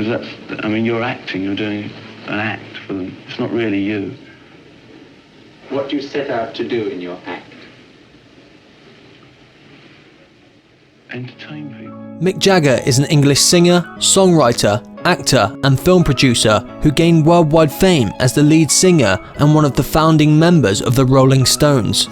because I mean, you're acting, you're doing an act for them. It's not really you. What do you set out to do in your act? Entertain people. Mick Jagger is an English singer, songwriter, actor and film producer who gained worldwide fame as the lead singer and one of the founding members of the Rolling Stones.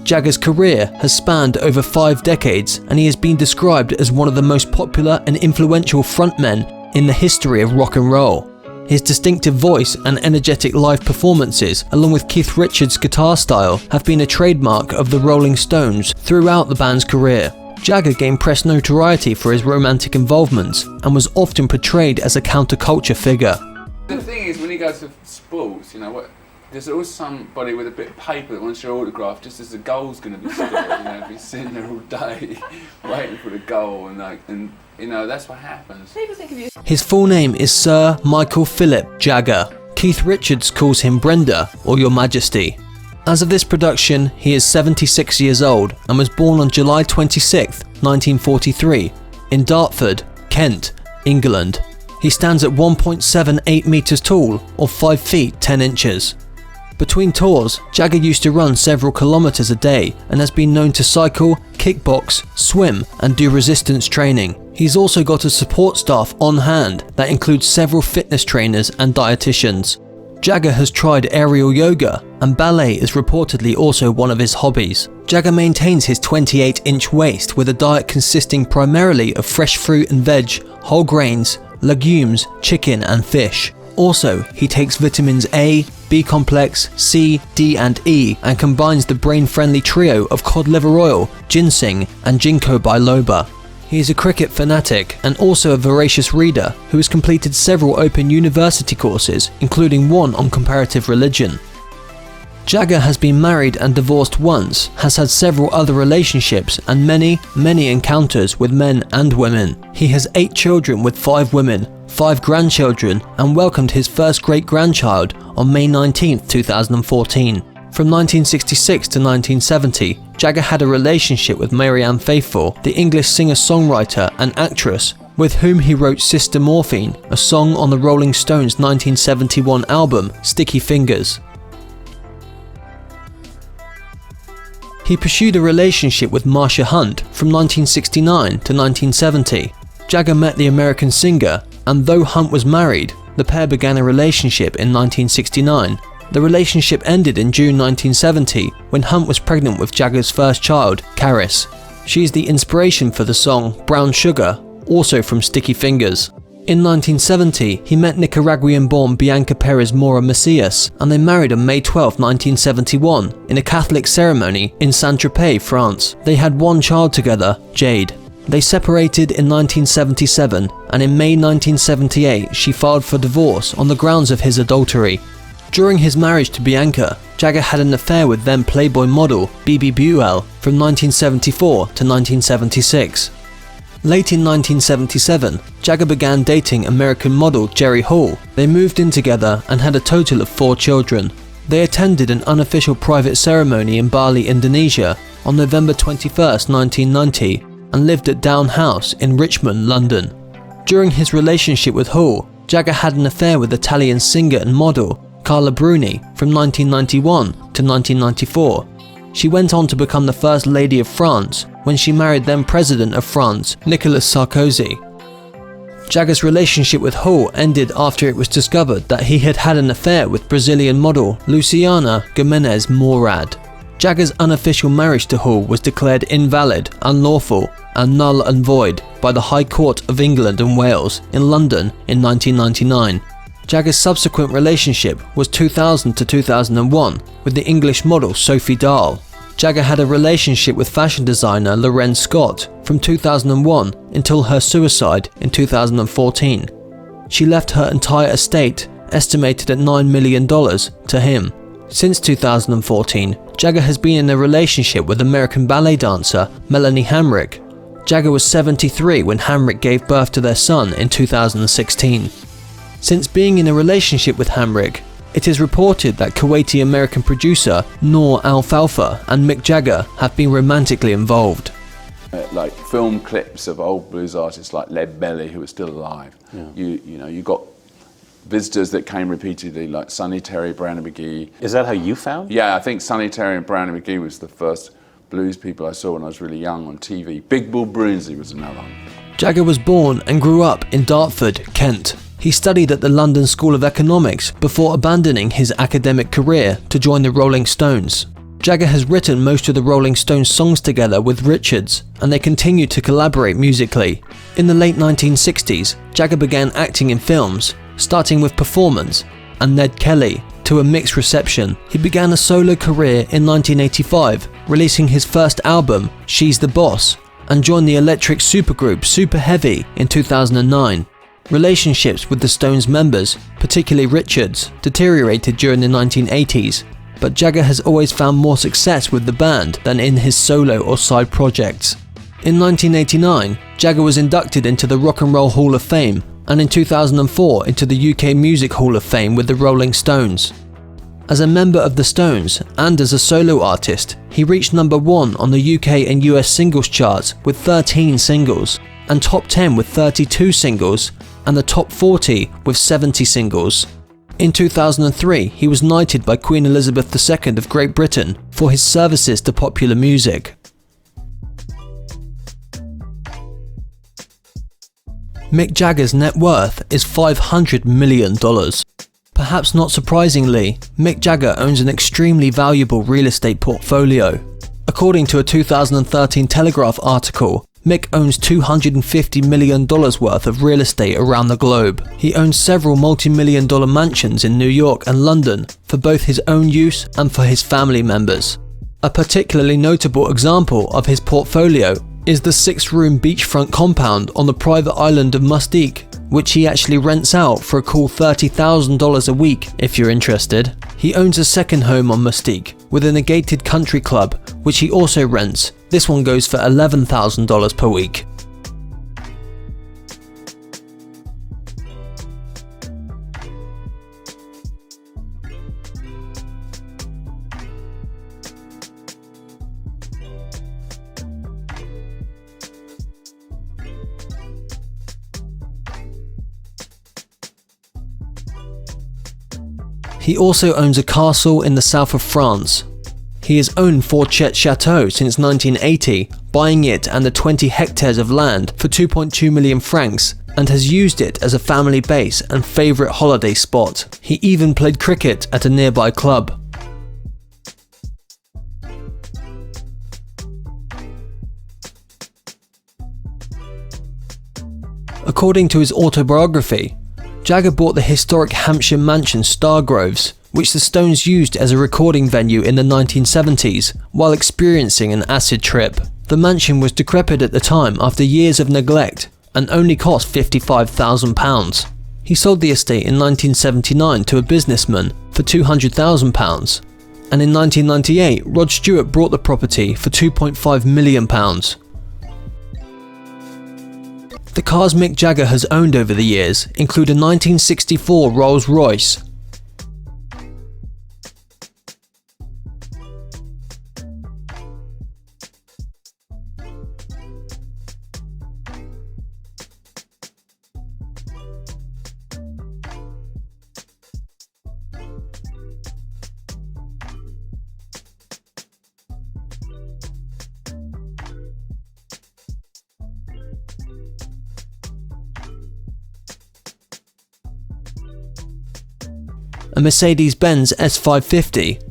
Jagger's career has spanned over 5 decades, and he has been described as one of the most popular and influential frontmen in the history of rock and roll. His distinctive voice and energetic live performances, along with Keith Richards' guitar style, have been a trademark of the Rolling Stones throughout the band's career. Jagger gained press notoriety for his romantic involvements and was often portrayed as a counterculture figure. The thing is, when you go to sports, you know what? There's always somebody with a bit of paper that wants your autograph, just as the goal's going to be scored. You know, be sitting there all day waiting for the goal, and you know that's what happens. People think of you. His full name is Sir Michael Philip Jagger. Keith Richards calls him Brenda or Your Majesty. As of this production, he is 76 years old and was born on July 26, 1943, in Dartford, Kent, England. He stands at 1.78 metres tall, or 5 feet 10 inches. Between tours, Jagger used to run several kilometres a day and has been known to cycle, kickbox, swim and do resistance training. He's also got a support staff on hand that includes several fitness trainers and dietitians. Jagger has tried aerial yoga, and ballet is reportedly also one of his hobbies. Jagger maintains his 28-inch waist with a diet consisting primarily of fresh fruit and veg, whole grains, legumes, chicken and fish. Also, he takes vitamins A, B complex, C, D and E and combines the brain-friendly trio of cod liver oil, ginseng and ginkgo biloba. He is a cricket fanatic and also a voracious reader who has completed several open university courses, including one on comparative religion. Jagger has been married and divorced once, has had several other relationships and many encounters with men and women. He has 8 children with 5 women, 5 grandchildren and welcomed his first great-grandchild on May 19, 2014. From 1966 to 1970, Jagger had a relationship with Marianne Faithfull, the English singer-songwriter and actress, with whom he wrote Sister Morphine, a song on the Rolling Stones' 1971 album Sticky Fingers. He pursued a relationship with Marsha Hunt from 1969 to 1970. Jagger met the American singer, and though Hunt was married, the pair began a relationship in 1969. The relationship ended in June 1970 when Hunt was pregnant with Jagger's first child, Karis. She is the inspiration for the song Brown Sugar, also from Sticky Fingers. In 1970, he met Nicaraguan-born Bianca Perez Mora Macias, and they married on May 12, 1971, in a Catholic ceremony in Saint-Tropez, France. They had 1 child together, Jade. They separated in 1977, and in May 1978 she filed for divorce on the grounds of his adultery. During his marriage to Bianca, Jagger had an affair with then Playboy model Bebe Buell from 1974 to 1976. Late in 1977, Jagger began dating American model Jerry Hall. They moved in together and had a total of 4 children. They attended an unofficial private ceremony in Bali, Indonesia on November 21, 1990 and lived at Down House in Richmond, London. During his relationship with Hall, Jagger had an affair with Italian singer and model Carla Bruni from 1991 to 1994. She went on to become the First Lady of France when she married then President of France, Nicolas Sarkozy. Jagger's relationship with Hall ended after it was discovered that he had had an affair with Brazilian model Luciana Gimenez Morad. Jagger's unofficial marriage to Hall was declared invalid, unlawful, and null and void by the High Court of England and Wales in London in 1999. Jagger's subsequent relationship was 2000 to 2001 with the English model Sophie Dahl. Jagger had a relationship with fashion designer Loren Scott from 2001 until her suicide in 2014. She left her entire estate, estimated at $9 million, to him. Since 2014, Jagger has been in a relationship with American ballet dancer Melanie Hamrick. Jagger was 73 when Hamrick gave birth to their son in 2016. Since being in a relationship with Hamrick, it is reported that Kuwaiti-American producer Noor Alfalfa and Mick Jagger have been romantically involved. Like film clips of old blues artists like Lead Belly, who are still alive. Yeah. You got visitors that came repeatedly, like Sonny Terry, Brownie McGee. Is that how you found? Yeah, I think Sonny Terry and Brownie McGee was the first blues people I saw when I was really young on TV. Big Bull Brunsey was another one. Jagger was born and grew up in Dartford, Kent. He studied at the London School of Economics before abandoning his academic career to join the Rolling Stones. Jagger has written most of the Rolling Stones songs together with Richards, and they continue to collaborate musically. In the late 1960s, Jagger began acting in films, starting with Performance and Ned Kelly. To a mixed reception, he began a solo career in 1985, releasing his first album, She's the Boss, and joined the electric supergroup Super Heavy in 2009. Relationships with the Stones members, particularly Richards, deteriorated during the 1980s, but Jagger has always found more success with the band than in his solo or side projects. In 1989, Jagger was inducted into the Rock and Roll Hall of Fame, and in 2004 into the UK Music Hall of Fame with the Rolling Stones. As a member of the Stones and as a solo artist, he reached number 1 on the UK and US singles charts with 13 singles, and top 10 with 32 singles, and the top 40 with 70 singles. In 2003, he was knighted by Queen Elizabeth II of Great Britain for his services to popular music. Mick Jagger's net worth is $500 million. Perhaps not surprisingly, Mick Jagger owns an extremely valuable real estate portfolio. According to a 2013 Telegraph article, Mick owns $250 million worth of real estate around the globe. He owns several multi-million-dollar mansions in New York and London for both his own use and for his family members. A particularly notable example of his portfolio is the 6-room beachfront compound on the private island of Mustique, which he actually rents out for a cool $30,000 a week if you're interested. He owns a second home on Mustique within a gated country club, which he also rents. This one goes for $11,000 per week. He also owns a castle in the south of France. He has owned Forget Chateau since 1980, buying it and the 20 hectares of land for 2.2 million francs, and has used it as a family base and favourite holiday spot. He even played cricket at a nearby club. According to his autobiography, Jagger bought the historic Hampshire mansion Stargroves, which the Stones used as a recording venue in the 1970s while experiencing an acid trip. The mansion was decrepit at the time after years of neglect and only cost £55,000. He sold the estate in 1979 to a businessman for £200,000, and in 1998 Rod Stewart bought the property for £2.5 million. The cars Mick Jagger has owned over the years include a 1964 Rolls-Royce, a Mercedes-Benz S550,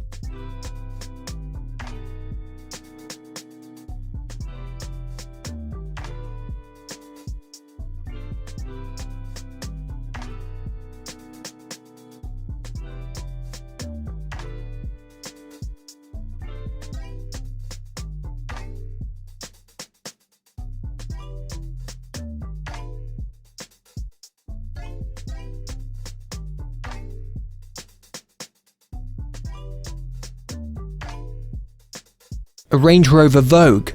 a Range Rover Vogue,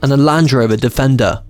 and a Land Rover Defender.